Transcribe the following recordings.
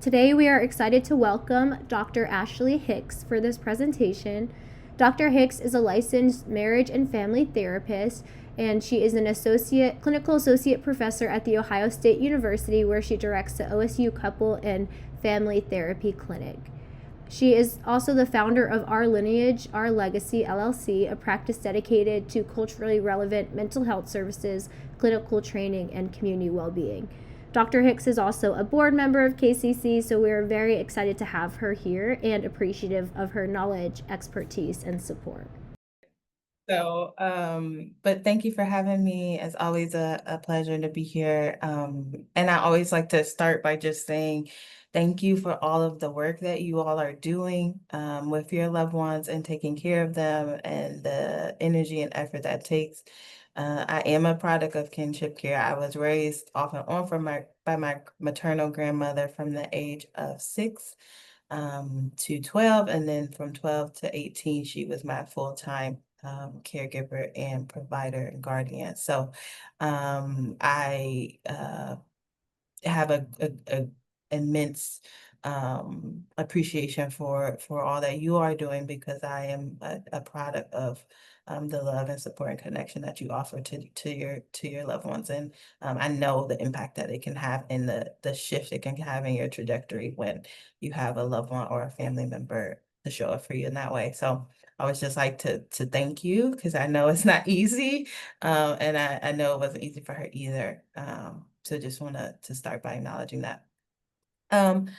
Today we are excited to welcome Dr. Ashley Hicks for this presentation. Dr. Hicks is a licensed marriage and family therapist, and she is an clinical associate professor at The Ohio State University, where she directs the OSU Couple and Family Therapy Clinic. She is also the founder of Our Lineage, Our Legacy, LLC, a practice dedicated to culturally relevant mental health services, clinical training, and community well-being. Dr. Hicks is also a board member of KCC, so we are very excited to have her here and appreciative of her knowledge, expertise, and support. But thank you for having me. It's always a pleasure to be here. And I always like to start by just saying thank you for all of the work that you all are doing with your loved ones and taking care of them and the energy and effort that takes. I am a product of kinship care. I was raised off and on by my maternal grandmother from the age of 6 to 12, and then from 12 to 18, she was my full-time caregiver and provider and guardian. So I have a immense appreciation for all that you are doing, because I am a product of the love and support and connection that you offer to your loved ones. And I know the impact that it can have and the shift it can have in your trajectory when you have a loved one or a family member to show up for you in that way. So I would just like to thank you, because I know it's not easy. And I know it wasn't easy for her either. So just want to start by acknowledging that. Um,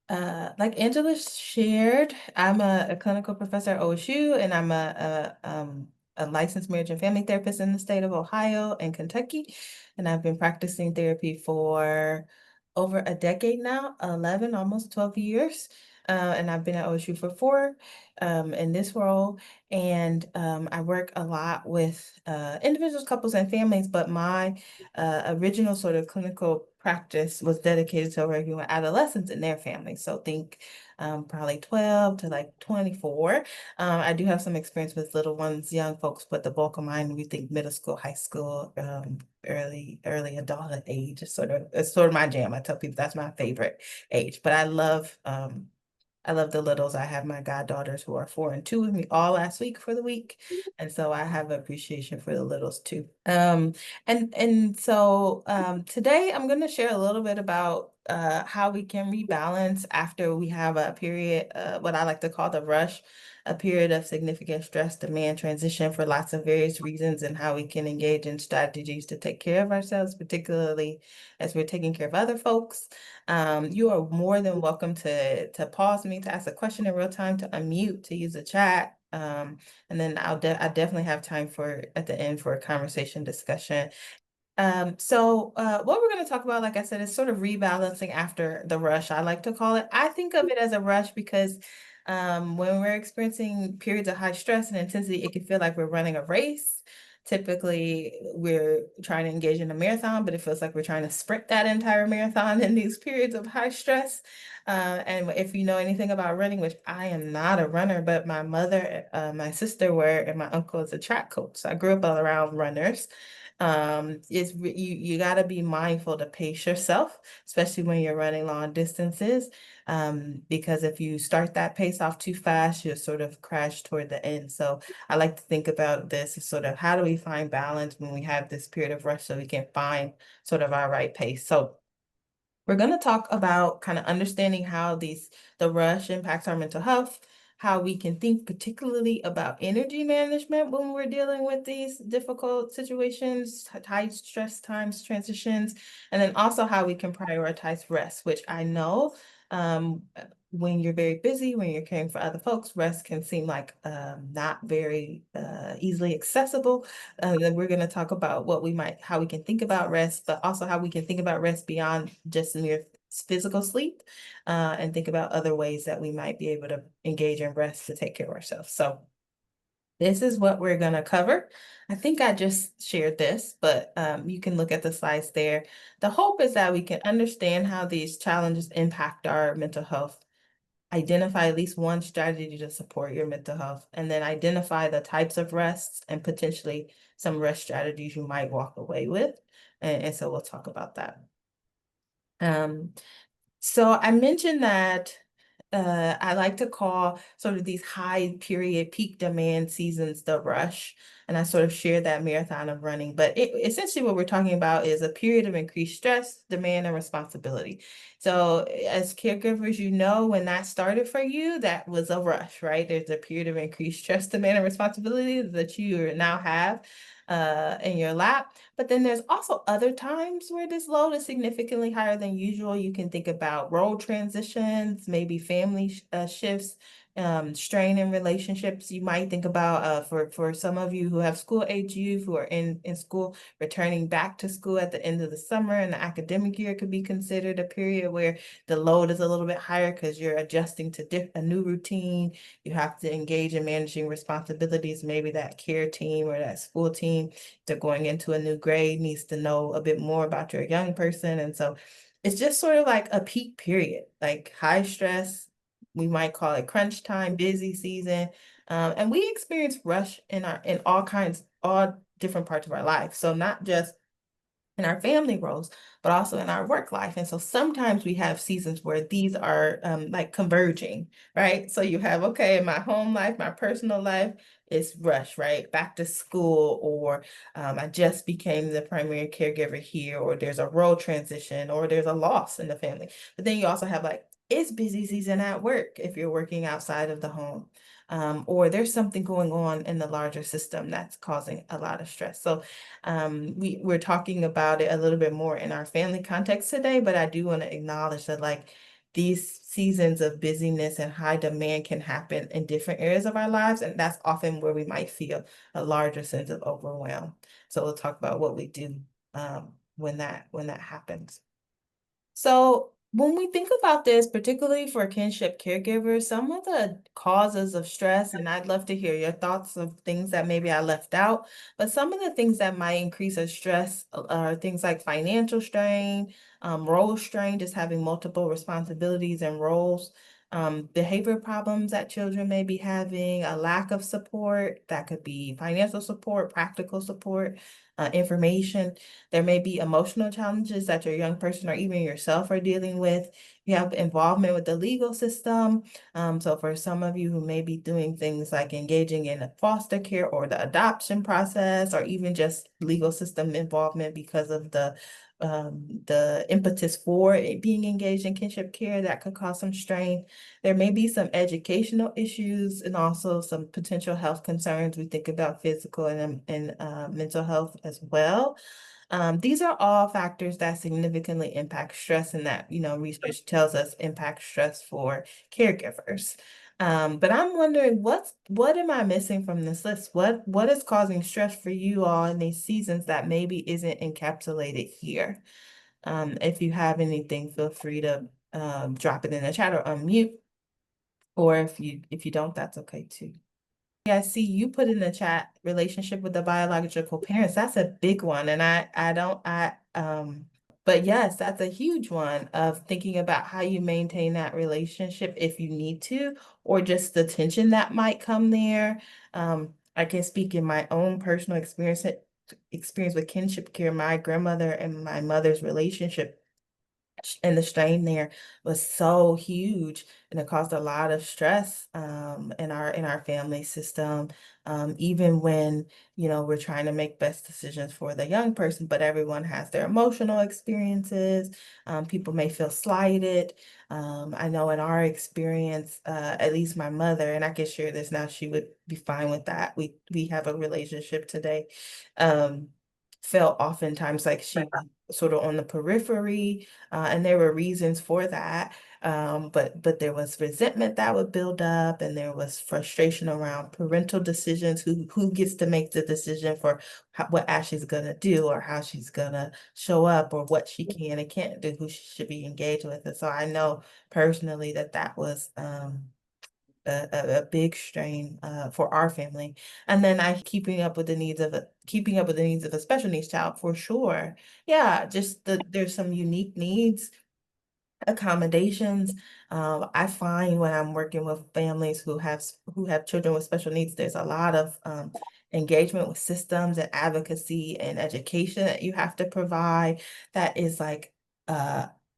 like Angela shared, I'm a clinical professor at OSU, and I'm a licensed marriage and family therapist in the state of Ohio and Kentucky. And I've been practicing therapy for over a decade now, 11, almost 12 years. And I've been at OSU for 4 in this role. And I work a lot with individuals, couples, and families, but my original sort of clinical practice was dedicated to working with adolescents and their families. So think probably 12 to like 24. I do have some experience with little ones, young folks, but the bulk of mine, we think middle school, high school, early adult age is it's sort of my jam. I tell people that's my favorite age, but I love the littles. I have my goddaughters who are 4 and 2 with me all last week for the week. And so I have appreciation for the littles too. Today I'm going to share a little bit about how we can rebalance after we have a period, what I like to call the rush, a period of significant stress, demand, transition for lots of various reasons, and how we can engage in strategies to take care of ourselves, particularly as we're taking care of other folks. You are more than welcome to pause me, to ask a question in real time, to unmute, to use the chat. And then I definitely have time for at the end for a conversation discussion. What we're going to talk about, like I said, is sort of rebalancing after the rush, I like to call it. I think of it as a rush because when we're experiencing periods of high stress and intensity, it can feel like we're running a race. Typically, we're trying to engage in a marathon, but it feels like we're trying to sprint that entire marathon in these periods of high stress. And if you know anything about running, which I am not a runner, but my mother, my sister were, and my uncle is a track coach. So I grew up around runners. You got to be mindful to pace yourself, especially when you're running long distances. Because if you start that pace off too fast, you'll sort of crash toward the end. So I like to think about this as sort of how do we find balance when we have this period of rush so we can find sort of our right pace. So we're going to talk about kind of understanding how the rush impacts our mental health, how we can think particularly about energy management when we're dealing with these difficult situations, high stress times, transitions, and then also how we can prioritize rest, which I know when you're very busy, when you're caring for other folks, rest can seem like not very easily accessible. Then we're going to talk about how we can think about rest, but also how we can think about rest beyond just mere physical sleep, and think about other ways that we might be able to engage in rest to take care of ourselves. So this is what we're going to cover. I think I just shared this, but you can look at the slides there. The hope is that we can understand how these challenges impact our mental health, identify at least one strategy to support your mental health, and then identify the types of rests and potentially some rest strategies you might walk away with. And so we'll talk about that. Um, So I mentioned that I like to call sort of these high period peak demand seasons the rush. And I sort of share that marathon of running. But essentially, what we're talking about is a period of increased stress, demand, and responsibility. So, as caregivers, you know, when that started for you, that was a rush, right? There's a period of increased stress, demand, and responsibility that you now have in your lap. But then there's also other times where this load is significantly higher than usual. You can think about role transitions, maybe family shifts, strain in relationships. You might think about for some of you who have school age youth who are in school, returning back to school at the end of the summer and the academic year could be considered a period where the load is a little bit higher because you're adjusting to a new routine. You have to engage in managing responsibilities. Maybe that care team or that school team, they're going into a new grade, needs to know a bit more about your young person. And so it's just sort of like a peak period, like high stress. We might call it crunch time, busy season. And we experience rush in all kinds, all different parts of our life. So not just in our family roles, but also in our work life. And so sometimes we have seasons where these are like converging, right? So you have, okay, in my home life, my personal life, it's rush, right? Back to school, or I just became the primary caregiver here, or there's a role transition, or there's a loss in the family. But then you also have like, it's busy season at work if you're working outside of the home. Or there's something going on in the larger system that's causing a lot of stress. So we're talking about it a little bit more in our family context today, but I do want to acknowledge that like these seasons of busyness and high demand can happen in different areas of our lives, and that's often where we might feel a larger sense of overwhelm. So we'll talk about what we do when that happens. So when we think about this, particularly for kinship caregivers, some of the causes of stress, and I'd love to hear your thoughts of things that maybe I left out, but some of the things that might increase our stress are things like financial strain, role strain, just having multiple responsibilities and roles, behavior problems that children may be having, a lack of support, that could be financial support, practical support, information. There may be emotional challenges that your young person or even yourself are dealing with. You have involvement with the legal system. So for some of you who may be doing things like engaging in foster care or the adoption process, or even just legal system involvement because of the impetus for it being engaged in kinship care, that could cause some strain. There may be some educational issues and also some potential health concerns. We think about physical and mental health as well. These are all factors that significantly impact stress, and that, you know, research tells us impact stress for caregivers. But I'm wondering what am I missing from this list? What is causing stress for you all in these seasons that maybe isn't encapsulated here? If you have anything, feel free to drop it in the chat or unmute. Or if you don't, that's okay too. Yeah, I see you put in the chat relationship with the biological parents. That's a big one. And I don't but yes, that's a huge one of thinking about how you maintain that relationship if you need to, or just the tension that might come there. I can speak in my own personal experience with kinship care. My grandmother and my mother's relationship and the strain there was so huge, and it caused a lot of stress in our family system, even when, you know, we're trying to make best decisions for the young person, but everyone has their emotional experiences. People may feel slighted. I know in our experience, at least my mother, and I can share this now, she would be fine with that, we have a relationship today, um, felt oftentimes like she was sort of on the periphery, and there were reasons for that. But there was resentment that would build up, and there was frustration around parental decisions, who gets to make the decision for what Ashley's gonna do, or how she's gonna show up, or what she can and can't do, who she should be engaged with. And so I know personally that that was a big strain for our family. And then I keeping up with the needs of a special needs child for sure. Yeah, just there's some unique needs, accommodations. I find when I'm working with families who have children with special needs, there's a lot of engagement with systems and advocacy and education that you have to provide. That is like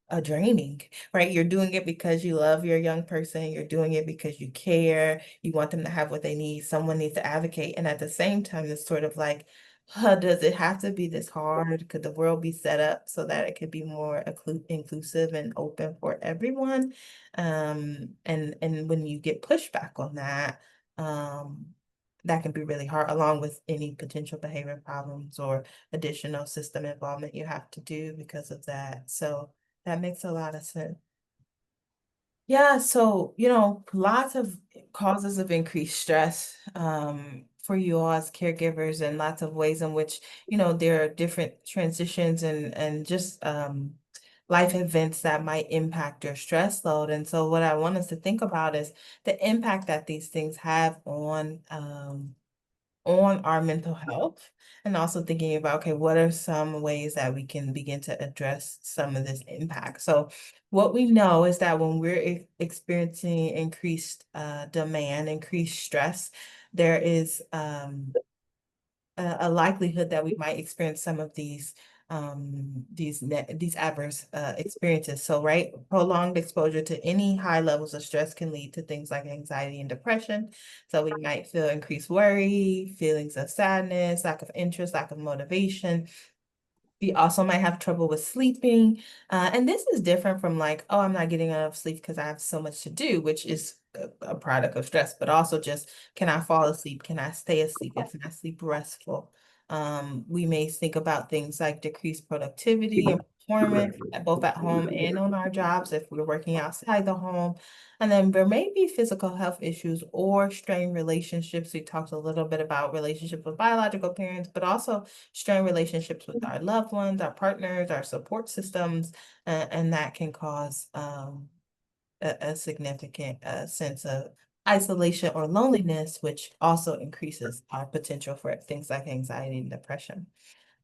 a draining, right? You're doing it because you love your young person. You're doing it because you care. You want them to have what they need. Someone needs to advocate. And at the same time, it's sort of like, does it have to be this hard? Could the world be set up so that it could be more inclusive and open for everyone? And when you get pushback on that, um, that can be really hard, along with any potential behavior problems or additional system involvement you have to do because of that. So that makes a lot of sense. Yeah, so, lots of causes of increased stress for you all as caregivers, and lots of ways in which, there are different transitions and just life events that might impact your stress load. And so what I want us to think about is the impact that these things have on our mental health, and also thinking about, okay, what are some ways that we can begin to address some of this impact? So what we know is that when we're experiencing increased demand, increased stress, there is a likelihood that we might experience some of these adverse experiences. So, right, prolonged exposure to any high levels of stress can lead to things like anxiety and depression. So we might feel increased worry, feelings of sadness, lack of interest, lack of motivation. We also might have trouble with sleeping. And this is different from like, oh, I'm not getting enough sleep because I have so much to do, which is a product of stress, but also just, can I fall asleep? Can I stay asleep? Is my sleep restful? We may think about things like decreased productivity and performance, both at home and on our jobs if we're working outside the home. And then there may be physical health issues or strained relationships. We talked a little bit about relationships with biological parents, but also strained relationships with our loved ones, our partners, our support systems, and that can cause a significant sense of isolation or loneliness, which also increases our potential for things like anxiety and depression.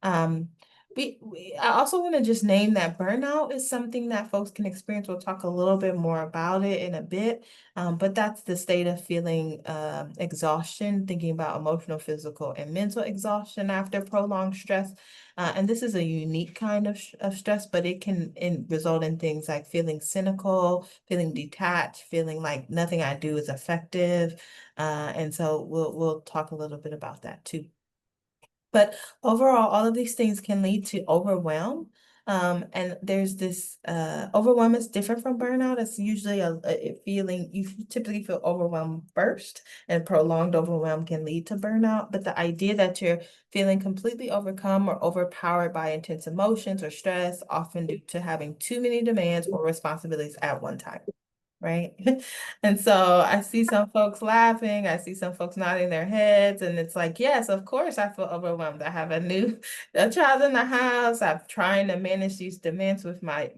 Um, I also want to just name that burnout is something that folks can experience. We'll talk a little bit more about it in a bit, but that's the state of feeling exhaustion, thinking about emotional, physical, and mental exhaustion after prolonged stress. And this is a unique kind of stress, but it can result in things like feeling cynical, feeling detached, feeling like nothing I do is effective. And so we'll talk a little bit about that too. But overall, all of these things can lead to overwhelm. And there's this overwhelm is different from burnout. It's usually a feeling you typically feel overwhelmed first, and prolonged overwhelm can lead to burnout. But the idea that you're feeling completely overcome or overpowered by intense emotions or stress, often due to having too many demands or responsibilities at one time. Right. And so I see some folks laughing, I see some folks nodding their heads, and it's like, yes, of course I feel overwhelmed. I have a child in the house. I'm trying to manage these demands with my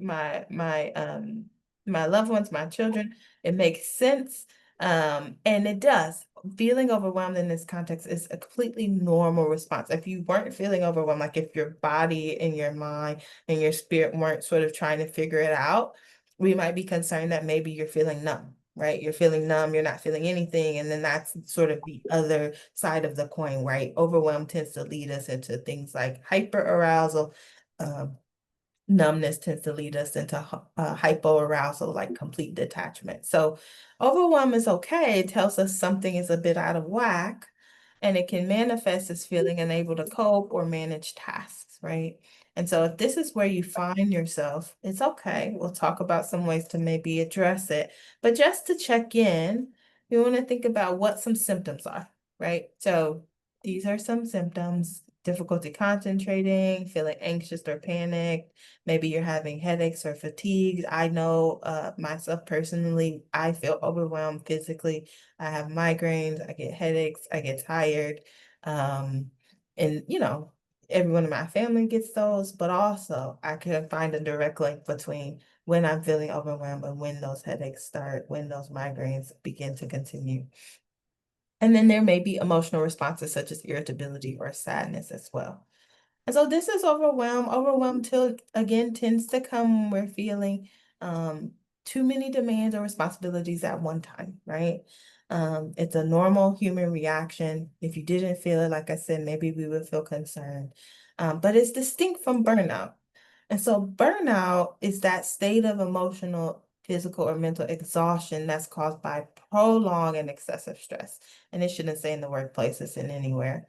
loved ones, my children. It makes sense. And it does. Feeling overwhelmed in this context is a completely normal response. If you weren't feeling overwhelmed, like if your body and your mind and your spirit weren't sort of trying to figure it out, we might be concerned that maybe you're feeling numb, right? You're feeling numb, you're not feeling anything. And then that's sort of the other side of the coin, right? Overwhelm tends to lead us into things like hyperarousal. Um, Numbness tends to lead us into hypoarousal, like complete detachment. So overwhelm is okay. It tells us something is a bit out of whack, and it can manifest as feeling unable to cope or manage tasks, right? And so if this is where you find yourself, it's okay. We'll talk about some ways to maybe address it. But just to check in, you want to think about what some symptoms are, right? So these are some symptoms: difficulty concentrating, feeling anxious or panicked. Maybe you're having headaches or fatigue. I know myself personally, I feel overwhelmed physically. I have migraines, I get headaches, I get tired. Um, and everyone in my family gets those, but also I can find a direct link between when I'm feeling overwhelmed and when those headaches start, when those migraines begin to continue. And then there may be emotional responses such as irritability or sadness as well. And so this is overwhelm. Overwhelm till again tends to come when we're feeling too many demands or responsibilities at one time, right? It's a normal human reaction. If you didn't feel it, like I said, maybe we would feel concerned. But it's distinct from burnout, And so burnout is that state of emotional, physical, or mental exhaustion that's caused by prolonged and excessive stress. And it shouldn't say in the workplace, it's in anywhere.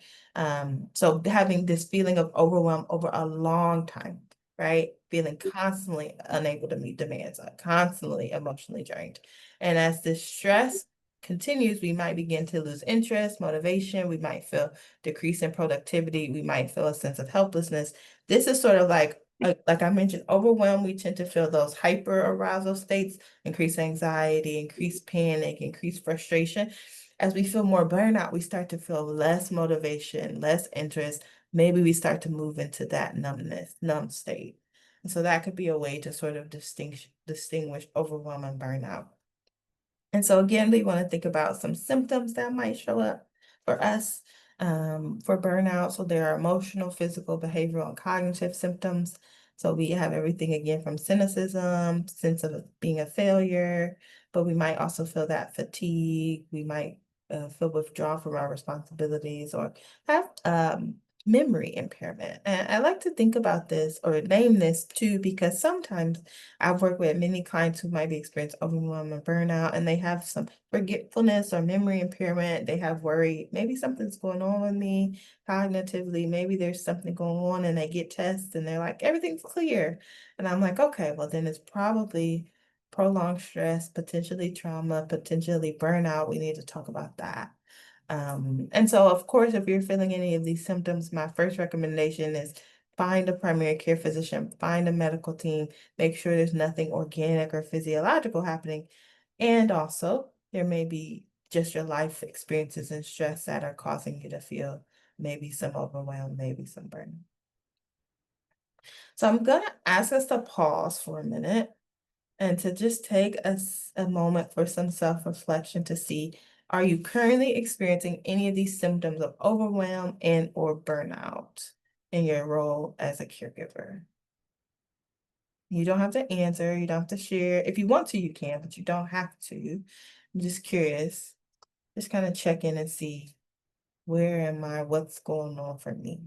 So having this feeling of overwhelm over a long time, right? Feeling constantly unable to meet demands, constantly emotionally drained. And as this stress continues, we might begin to lose interest, motivation, we might feel decrease in productivity, we might feel a sense of helplessness. This is sort of like I mentioned, overwhelm, we tend to feel those hyper arousal states, increased anxiety, increased panic, increased frustration. As we feel more burnout, we start to feel less motivation, less interest. Maybe we start to move into that numb state. And so that could be a way to sort of distinguish overwhelm and burnout. And so again, we want to think about some symptoms that might show up for us for burnout. So there are emotional, physical, behavioral, and cognitive symptoms. So we have everything again from cynicism, sense of being a failure, but we might also feel that fatigue. We might feel withdrawal from our responsibilities or have memory impairment. And I like to think about this or name this too, because sometimes I've worked with many clients who might be experiencing overwhelm and burnout, and they have some forgetfulness or memory impairment. They have worry, maybe something's going on with me cognitively. Maybe there's something going on, and they get tests and they're like, everything's clear. And I'm like, okay, well, then it's probably prolonged stress, potentially trauma, potentially burnout. We need to talk about that. And so, of course, if you're feeling any of these symptoms, my first recommendation is find a primary care physician, find a medical team, make sure there's nothing organic or physiological happening. And also, there may be just your life experiences and stress that are causing you to feel maybe some overwhelm, maybe some burnout. So I'm going to ask us to pause for a minute and to just take a moment for some self-reflection to see, are you currently experiencing any of these symptoms of overwhelm and or burnout in your role as a caregiver? You don't have to answer, you don't have to share. If you want to, you can, but you don't have to. I'm just curious. Just kind of check in and see, where am I? What's going on for me?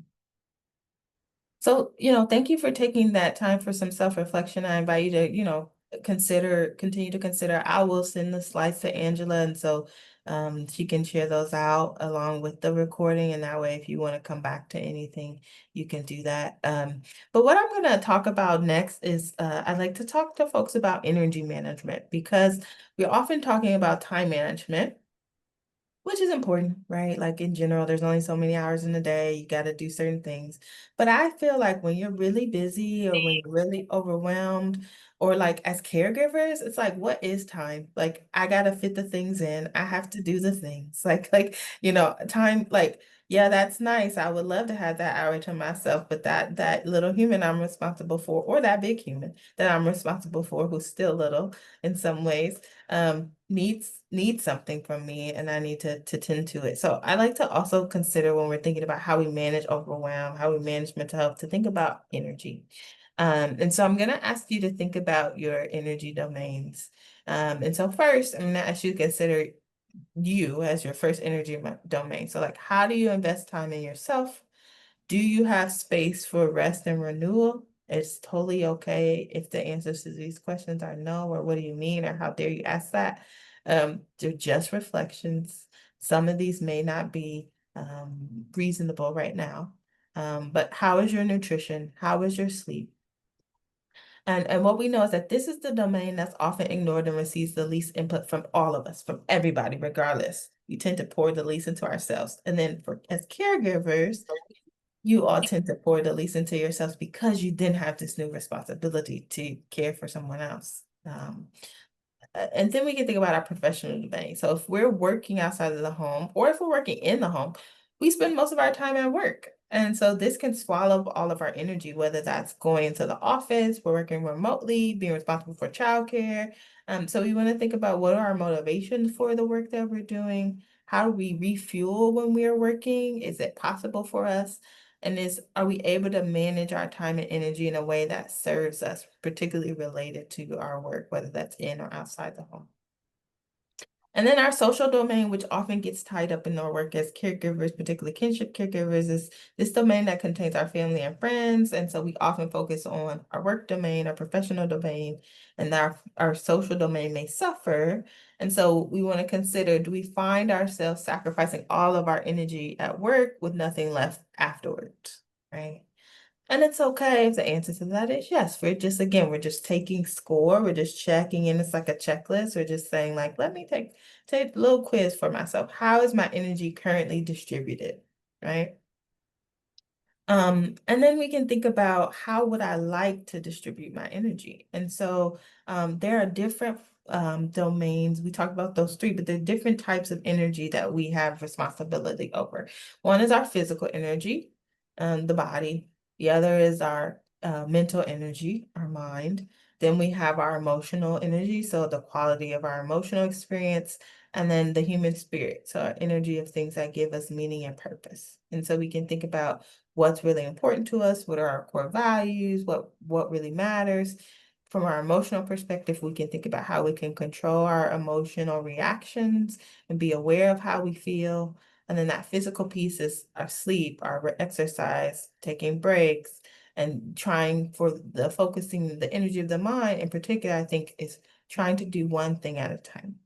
So, thank you for taking that time for some self-reflection. I invite you to, continue to consider. I will send the slides to Angela, and so she can share those out along with the recording. And that way, if you want to come back to anything, you can do that. But what I'm going to talk about next is I'd like to talk to folks about energy management, because we're often talking about time management, which is important, right? Like in general, there's only so many hours in a day. You got to do certain things. But I feel like when you're really busy or when you're really overwhelmed, or like as caregivers, it's like, what is time? Like I got to fit the things in. I have to do the things. Time, like, yeah, that's nice. I would love to have that hour to myself, but that little human I'm responsible for, or that big human that I'm responsible for, who's still little in some ways, needs something from me, and I need to tend to it. So I like to also consider, when we're thinking about how we manage overwhelm, how we manage mental health, to think about energy. And so I'm going to ask you to think about your energy domains. And so first, I'm going to ask you to consider you as your first energy domain. So like, how do you invest time in yourself? Do you have space for rest and renewal? It's totally okay if the answers to these questions are no, or what do you mean, or how dare you ask that? They're just reflections. Some of these may not be reasonable right now. But how is your nutrition? How is your sleep? And what we know is that this is the domain that's often ignored and receives the least input from all of us, from everybody, regardless. We tend to pour the least into ourselves. And then as caregivers, you all tend to pour the least into yourselves, because you then have this new responsibility to care for someone else. And then we can think about our professional domain. So if we're working outside of the home, or if we're working in the home, we spend most of our time at work. And so this can swallow up all of our energy, whether that's going into the office, we're working remotely, being responsible for childcare. So we want to think about, what are our motivations for the work that we're doing? How do we refuel when we are working? Is it possible for us? And are we able to manage our time and energy in a way that serves us, particularly related to our work, whether that's in or outside the home? And then our social domain, which often gets tied up in our work as caregivers, particularly kinship caregivers, is this domain that contains our family and friends. And so we often focus on our work domain, our professional domain, and our social domain may suffer. And so we want to consider, do we find ourselves sacrificing all of our energy at work with nothing left afterwards, right? And it's okay if the answer to that is yes. We're just taking score. We're just checking in. It's like a checklist. We're just saying like, let me take a little quiz for myself. How is my energy currently distributed, right? And then we can think about how would I like to distribute my energy? And so there are different domains. We talked about those three, but there are different types of energy that we have responsibility over. One is our physical energy, the body. The other is our mental energy, our mind. Then we have our emotional energy, so the quality of our emotional experience, and then the human spirit, so our energy of things that give us meaning and purpose. And so we can think about what's really important to us, what are our core values, what really matters. From our emotional perspective, we can think about how we can control our emotional reactions and be aware of how we feel. And then that physical piece is our sleep, our exercise, taking breaks, and trying for the focusing the energy of the mind in particular, I think is trying to do one thing at a time.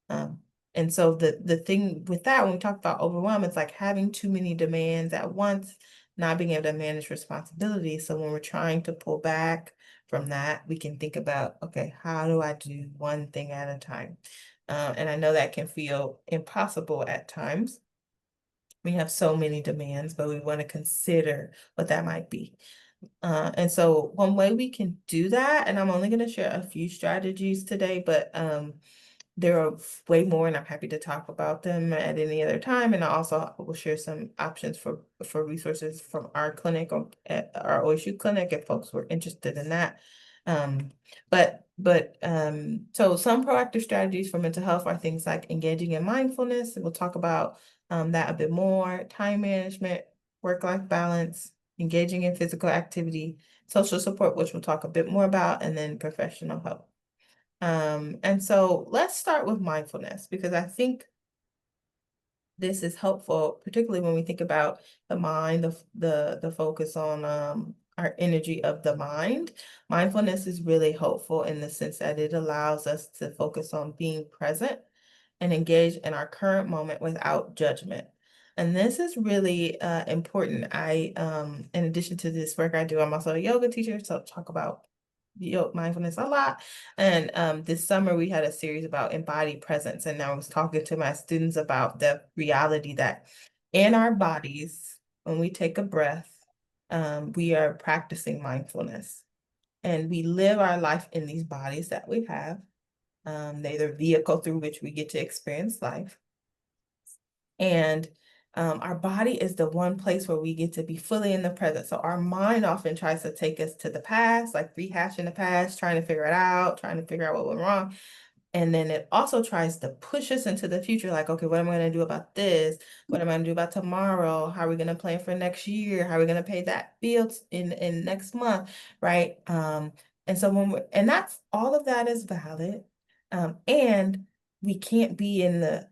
Um, and so the thing with that, when we talk about overwhelm, it's like having too many demands at once, not being able to manage responsibility. So when we're trying to pull back from that, we can think about, okay, how do I do one thing at a time? And I know that can feel impossible at times. We have so many demands, but we want to consider what that might be. And so one way we can do that, and I'm only going to share a few strategies today, but there are way more, and I'm happy to talk about them at any other time. And I also will share some options for resources from our clinic or at our OSU clinic if folks were interested in that. Um, so some proactive strategies for mental health are things like engaging in mindfulness, and we'll talk about that a bit more, time management, work-life balance, engaging in physical activity, social support, which we'll talk a bit more about, and then professional help. And so let's start with mindfulness because I think this is helpful, particularly when we think about the mind, the focus on our energy of the mind. Mindfulness is really helpful in the sense that it allows us to focus on being present and engage in our current moment without judgment. And this is really important. In addition to this work I do, I'm also a yoga teacher, so I talk about mindfulness a lot. And this summer we had a series about embodied presence, and I was talking to my students about the reality that in our bodies, when we take a breath, we are practicing mindfulness, and we live our life in these bodies that we have. They're the vehicle through which we get to experience life. And our body is the one place where we get to be fully in the present. So our mind often tries to take us to the past, like rehashing the past, trying to figure it out, trying to figure out what went wrong. And then it also tries to push us into the future, like, okay, what am I going to do about this? What am I going to do about tomorrow? How are we going to plan for next year? How are we going to pay that bill in next month, right? And so and that's all of that is valid. And we can't be in the,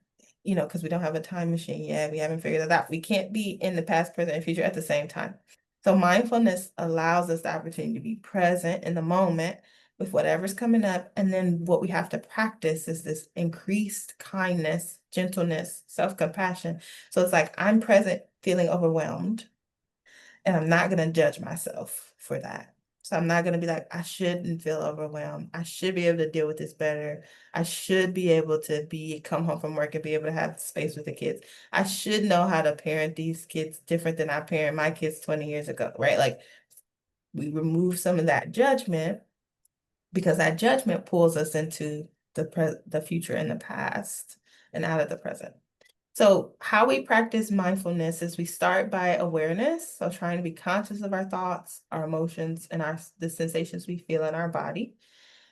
because we don't have a time machine yet, we haven't figured it out. We can't be in the past, present, and future at the same time. So mindfulness allows us the opportunity to be present in the moment with whatever's coming up. And then what we have to practice is this increased kindness, gentleness, self-compassion. So it's like I'm present feeling overwhelmed, and I'm not going to judge myself for that. So I'm not going to be like, I shouldn't feel overwhelmed. I should be able to deal with this better. I should be able to come home from work and be able to have space with the kids. I should know how to parent these kids different than I parent my kids 20 years ago, right? Like we remove some of that judgment because that judgment pulls us into the future and the past and out of the present. So how we practice mindfulness is we start by awareness, so trying to be conscious of our thoughts, our emotions, and the sensations we feel in our body.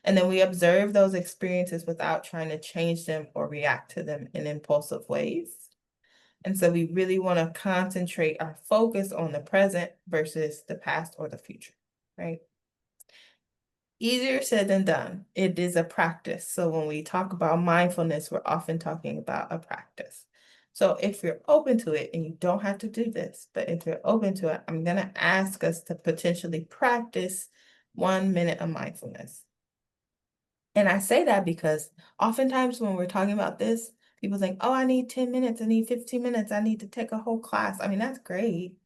And then we observe those experiences without trying to change them or react to them in impulsive ways. And so we really want to concentrate our focus on the present versus the past or the future, right? Easier said than done. It is a practice. So when we talk about mindfulness, we're often talking about a practice. So if you're open to it, and you don't have to do this, but if you're open to it, I'm going to ask us to potentially practice 1 minute of mindfulness. And I say that because oftentimes when we're talking about this, people think, oh, I need 10 minutes, I need 15 minutes, I need to take a whole class. I mean, that's great.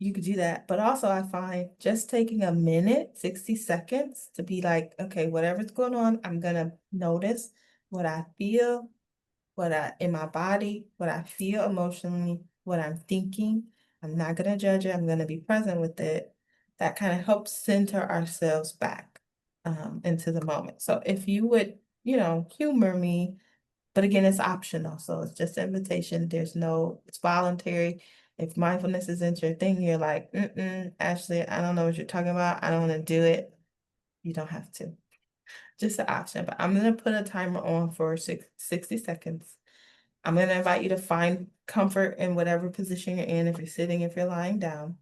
You could do that. But also, I find just taking a minute, 60 seconds to be like, okay, whatever's going on, I'm going to notice what I feel, what I in my body, what I feel emotionally, what I'm thinking. I'm not going to judge it. I'm going to be present with it. That kind of helps center ourselves back into the moment. So if you would, humor me, but again, it's optional. So it's just an invitation. It's voluntary. If mindfulness isn't your thing, you're like, Ashley, I don't know what you're talking about. I don't want to do it. You don't have to. Just an option. But I'm going to put a timer on for 60 seconds. I'm going to invite you to find comfort in whatever position you're in. If you're sitting, if you're lying down,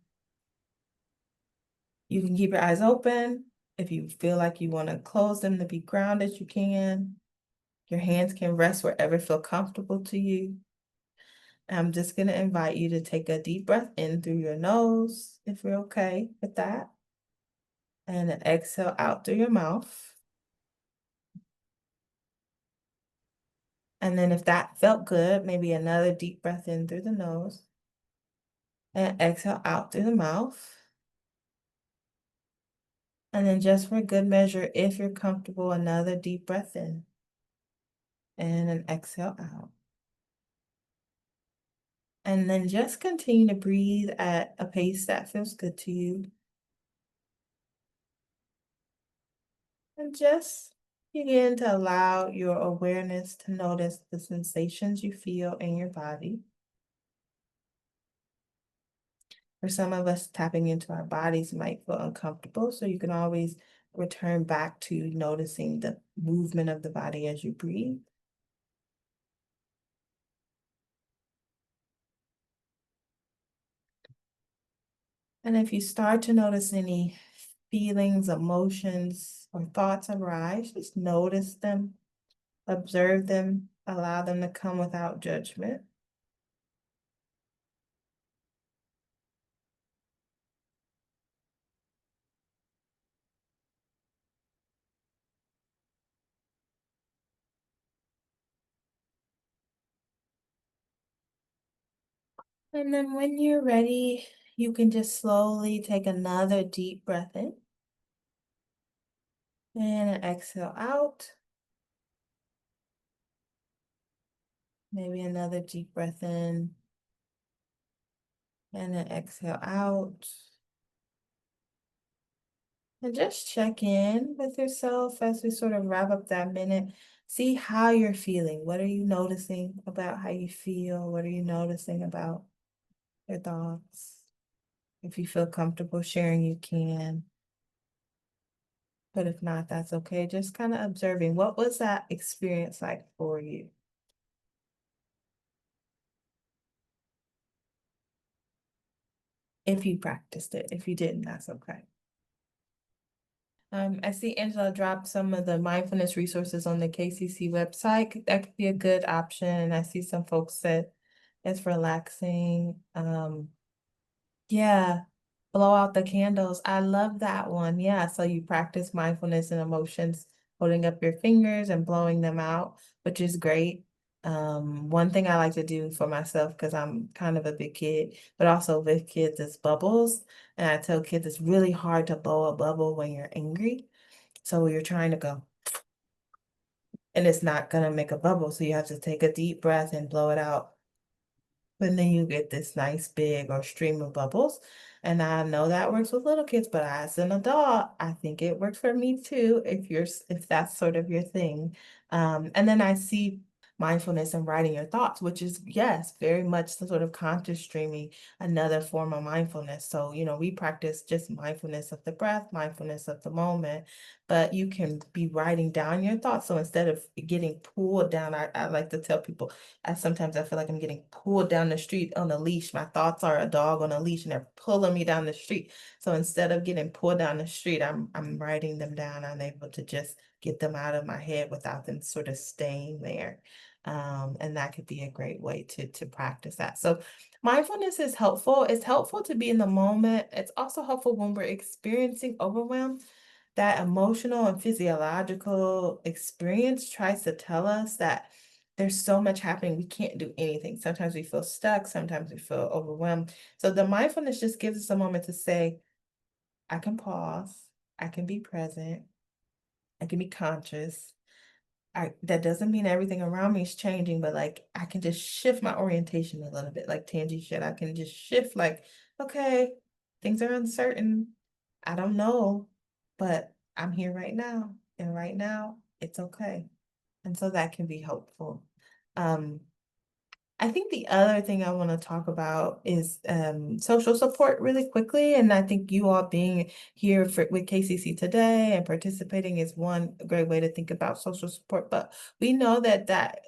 you can keep your eyes open. If you feel like you want to close them to be grounded, you can. Your hands can rest wherever feel comfortable to you. I'm just going to invite you to take a deep breath in through your nose, if you're okay with that. And then exhale out through your mouth. And then if that felt good, maybe another deep breath in through the nose. And exhale out through the mouth. And then just for good measure, if you're comfortable, another deep breath in. And then exhale out. And then just continue to breathe at a pace that feels good to you. And just begin to allow your awareness to notice the sensations you feel in your body. For some of us, tapping into our bodies might feel uncomfortable, so you can always return back to noticing the movement of the body as you breathe. And if you start to notice any feelings, emotions, or thoughts arise, just notice them, observe them, allow them to come without judgment. And then when you're ready, you can just slowly take another deep breath in and exhale out. Maybe another deep breath in and then exhale out. And just check in with yourself as we sort of wrap up that minute. See how you're feeling. What are you noticing about how you feel? What are you noticing about your thoughts? If you feel comfortable sharing, you can. But if not, that's okay. Just kind of observing. What was that experience like for you? If you practiced it. If you didn't, that's okay. I see Angela dropped some of the mindfulness resources on the KCC website. That could be a good option. And I see some folks said it's relaxing. Yeah, blow out the candles. I love that one. Yeah, so you practice mindfulness and emotions, holding up your fingers and blowing them out, which is great. One thing I like to do for myself, because I'm kind of a big kid, but also with kids, is bubbles. And I tell kids it's really hard to blow a bubble when you're angry. So you're trying to go, and it's not gonna make a bubble. So you have to take a deep breath and blow it out. And then you get this nice big or stream of bubbles. And I know that works with little kids, but as an adult, I think it works for me too, if that's sort of your thing. And then I see mindfulness and writing your thoughts, which is, yes, very much the sort of conscious streaming, another form of mindfulness. So, we practice just mindfulness of the breath, mindfulness of the moment, but you can be writing down your thoughts. So instead of getting pulled down, I like to tell people, sometimes I feel like I'm getting pulled down the street on a leash. My thoughts are a dog on a leash and they're pulling me down the street. So instead of getting pulled down the street, I'm writing them down. I'm able to just get them out of my head without them sort of staying there. And that could be a great way to practice that. So mindfulness is helpful. It's helpful to be in the moment. It's also helpful when we're experiencing overwhelm. That emotional and physiological experience tries to tell us that there's so much happening, we can't do anything. Sometimes we feel stuck, sometimes we feel overwhelmed. So the mindfulness just gives us a moment to say, I can pause, I can be present, I can be conscious. That doesn't mean everything around me is changing, but like I can just shift my orientation a little bit, like Tangi said. I can just shift, like, okay, things are uncertain. I don't know, but I'm here right now. And right now, it's okay. And so that can be helpful. Um, I think the other thing I want to talk about is social support really quickly. And I think you all being here with KCC today and participating is one great way to think about social support. But we know that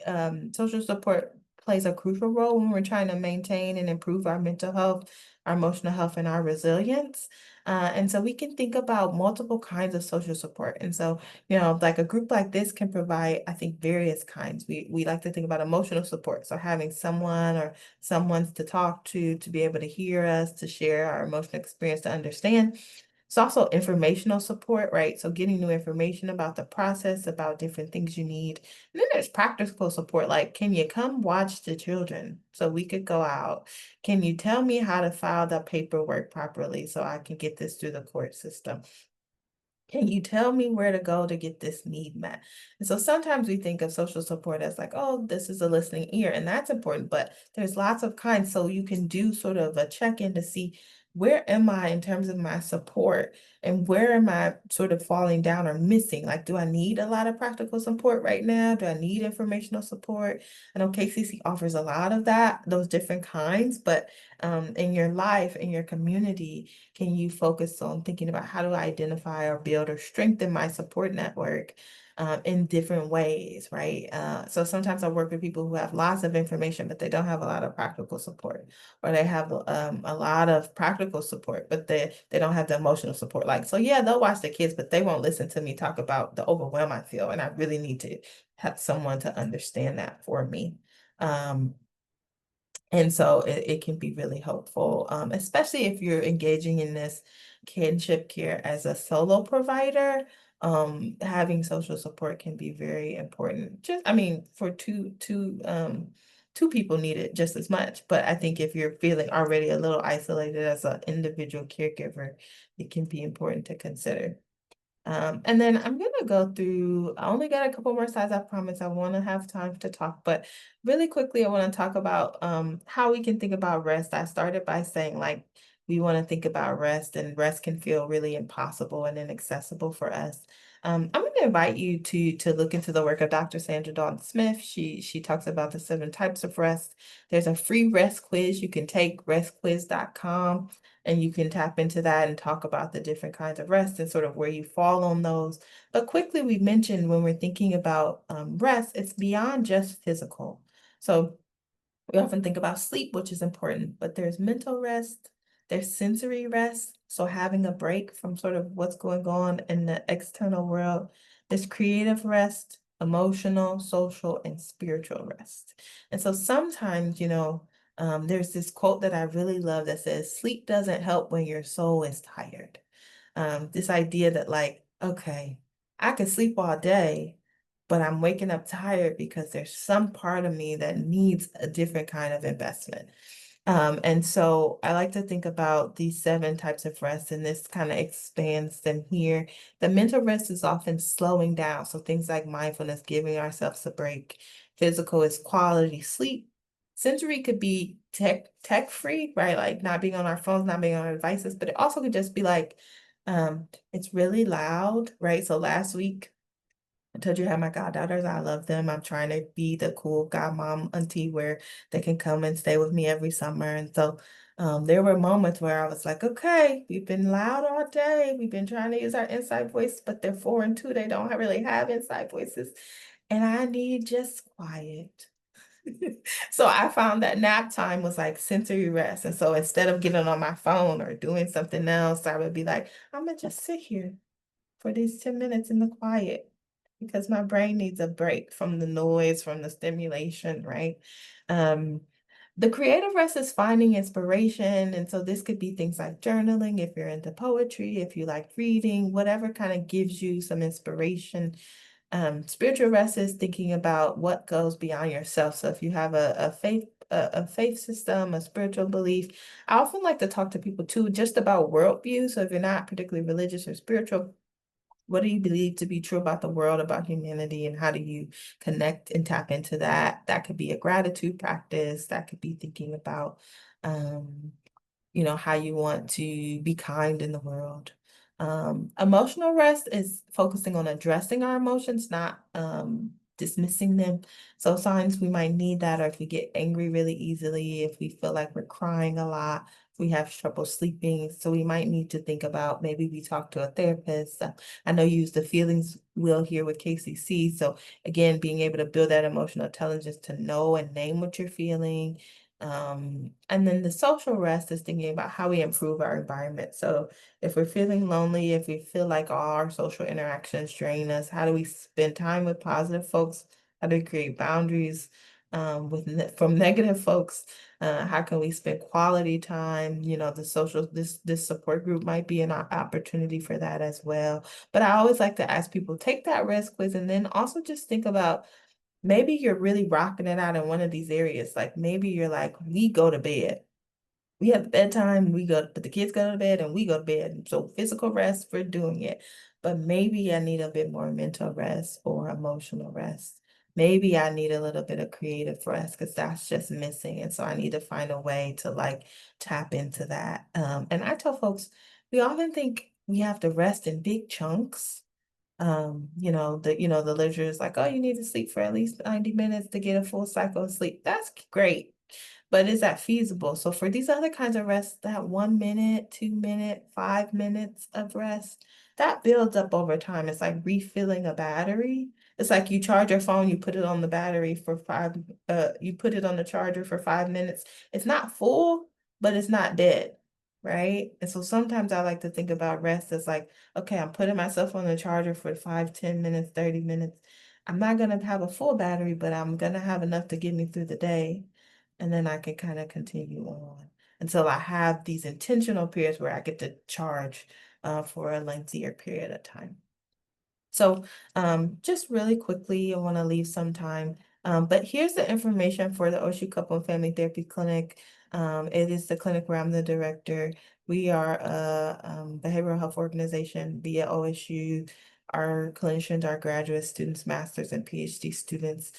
social support plays a crucial role when we're trying to maintain and improve our mental health, our emotional health, and our resilience. And so we can think about multiple kinds of social support. And so like a group like this can provide, I think, various kinds. We like to think about emotional support. So having someone or someone's to talk to be able to hear us, to share our emotional experience, to understand. It's also informational support, right? So getting new information about the process, about different things you need. And then there's practical support, like, can you come watch the children so we could go out? Can you tell me how to file the paperwork properly so I can get this through the court system? Can you tell me where to go to get this need met? And so sometimes we think of social support as like, oh, this is a listening ear, and that's important, but there's lots of kinds. So you can do sort of a check-in to see where am I in terms of my support and where am I sort of falling down or missing? Like, do I need a lot of practical support right now? Do I need informational support? I know KCC offers a lot of that, those different kinds, but in your life, in your community, can you focus on thinking about how do I identify or build or strengthen my support network in different ways, right? So sometimes I work with people who have lots of information, but they don't have a lot of practical support, or they have a lot of practical support, but they don't have the emotional support. Like, so yeah, they'll watch the kids, but they won't listen to me talk about the overwhelm I feel, and I really need to have someone to understand that for me. And so it can be really helpful, especially if you're engaging in this kinship care as a solo provider. Having social support can be very important. Just, I mean, for two people need it just as much. But I think if you're feeling already a little isolated as an individual caregiver, it can be important to consider. And then I'm gonna go through, I only got a couple more slides, I promise. I want to have time to talk, but really quickly, I want to talk about how we can think about rest. I started by saying, like, we want to think about rest, and rest can feel really impossible and inaccessible for us. I'm going to invite you to look into the work of Dr. Sandra Dawn Smith. She talks about the 7 types of rest. There's a free rest quiz you can take, restquiz.com, and you can tap into that and talk about the different kinds of rest and sort of where you fall on those. But quickly, we mentioned when we're thinking about rest, it's beyond just physical. So we often think about sleep, which is important, but there's mental rest, there's sensory rest. So having a break from sort of what's going on in the external world. There's creative rest, emotional, social, and spiritual rest. And so sometimes, there's this quote that I really love that says, sleep doesn't help when your soul is tired. This idea that, like, okay, I could sleep all day, but I'm waking up tired because there's some part of me that needs a different kind of investment. And so I like to think about these 7 types of rest, and this kind of expands them here. The mental rest is often slowing down. So things like mindfulness, giving ourselves a break. Physical is quality sleep. Sensory could be tech free, right? Like not being on our phones, not being on our devices, but it also could just be like, it's really loud, right? So last week, I told you I have my goddaughters. I love them. I'm trying to be the cool godmom auntie where they can come and stay with me every summer. And so there were moments where I was like, okay, we've been loud all day. We've been trying to use our inside voice, but they're 4 and 2. They don't really have inside voices. And I need just quiet. So I found that nap time was like sensory rest. And so instead of getting on my phone or doing something else, I would be like, I'm gonna just sit here for these 10 minutes in the quiet because my brain needs a break from the noise, from the stimulation, right? Um, the creative rest is finding inspiration. And so this could be things like journaling, if you're into poetry, if you like reading, whatever kind of gives you some inspiration. Spiritual rest is thinking about what goes beyond yourself. So if you have a faith system, a spiritual belief, I often like to talk to people too, just about worldview. So if you're not particularly religious or spiritual, what do you believe to be true about the world, about humanity, and how do you connect and tap into that? That could be a gratitude practice. That could be thinking about, um, how you want to be kind in the world. Emotional rest is focusing on addressing our emotions, not dismissing them. So signs we might need that, or if we get angry really easily, if we feel like we're crying a lot, if we have trouble sleeping. So we might need to think about maybe we talk to a therapist. I know you use the feelings wheel here with KCC. So again, being able to build that emotional intelligence to know and name what you're feeling. And then the social rest is thinking about how we improve our environment. So if we're feeling lonely, if we feel like all our social interactions drain us, how do we spend time with positive folks? How do we create boundaries from negative folks? How can we spend quality time? The social this support group might be an opportunity for that as well. But I always like to ask people, take that risk quiz and then also just think about maybe you're really rocking it out in one of these areas. Like maybe you're like, we go to bed. We have bedtime, we go, but the kids go to bed and we go to bed. So physical rest, we're doing it. But maybe I need a bit more mental rest or emotional rest. Maybe I need a little bit of creative rest because that's just missing. And so I need to find a way to like tap into that. And I tell folks, we often think we have to rest in big chunks. The literature is like, oh, you need to sleep for at least 90 minutes to get a full cycle of sleep. That's great. But is that feasible? So for these other kinds of rest, that 1 minute, 2 minute, 5 minutes of rest, that builds up over time. It's like refilling a battery. It's like you charge your phone, you put it on the battery for you put it on the charger for 5 minutes. It's not full, but it's not dead, right? And so sometimes I like to think about rest as like, okay, I'm putting myself on the charger for 5, 10 minutes, 30 minutes. I'm not gonna have a full battery, but I'm gonna have enough to get me through the day. And then I can kind of continue on until I have these intentional periods where I get to charge for a lengthier period of time. So just really quickly, I want to leave some time. But here's the information for the Oshu Couple and Family Therapy Clinic. It is the clinic where I'm the director. We are a behavioral health organization via OSU. Our clinicians are graduate students, masters, and PhD students.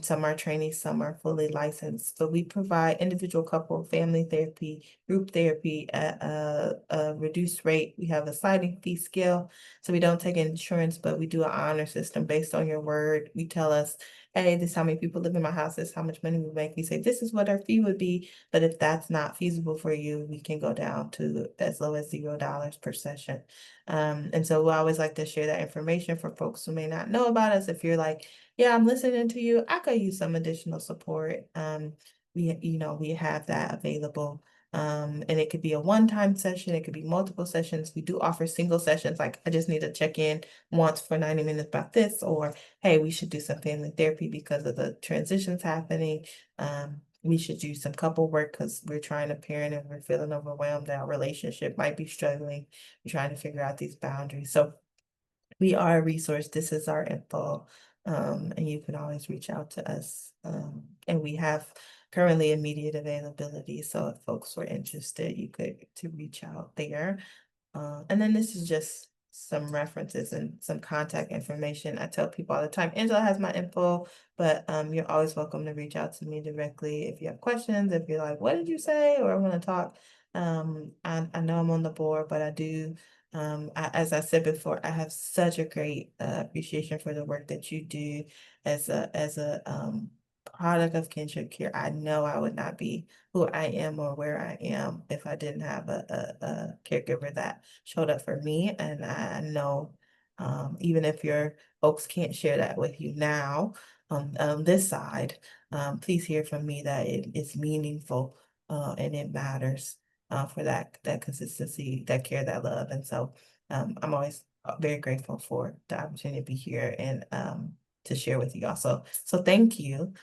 Some are trainees, some are fully licensed. But we provide individual, couple, family therapy, group therapy at a reduced rate. We have a sliding fee scale. So we don't take insurance, but we do an honor system based on your word. We tell us, hey, this is how many people live in my house, this is how much money we make. We say, this is what our fee would be. But if that's not feasible for you, we can go down to as low as $0 per session. And so we always like to share that information for folks who may not know about us. If you're like, yeah, I'm listening to you, I could use some additional support. We have that available. And it could be a one-time session, it could be multiple sessions. We do offer single sessions, like I just need to check in once for 90 minutes about this, or hey, we should do some family therapy because of the transitions happening. We should do some couple work because we're trying to parent and we're feeling overwhelmed. Our relationship might be struggling. We're trying to figure out these boundaries. So we are a resource. This is our info. And you can always reach out to us. And we have currently immediate availability. So if folks were interested, you could to reach out there. And then this is just some references and some contact information. I tell people all the time, Angela has my info, but you're always welcome to reach out to me directly if you have questions, if you're like, what did you say? Or I want to talk. I know I'm on the board, but I do As I said before, I have such a great appreciation for the work that you do as a product of kinship care. I know I would not be who I am or where I am if I didn't have a caregiver that showed up for me. And I know even if your folks can't share that with you now on this side, please hear from me that it's meaningful and it matters for that consistency, that care, that love. And so I'm always very grateful for the opportunity to be here and to share with you also. So thank you.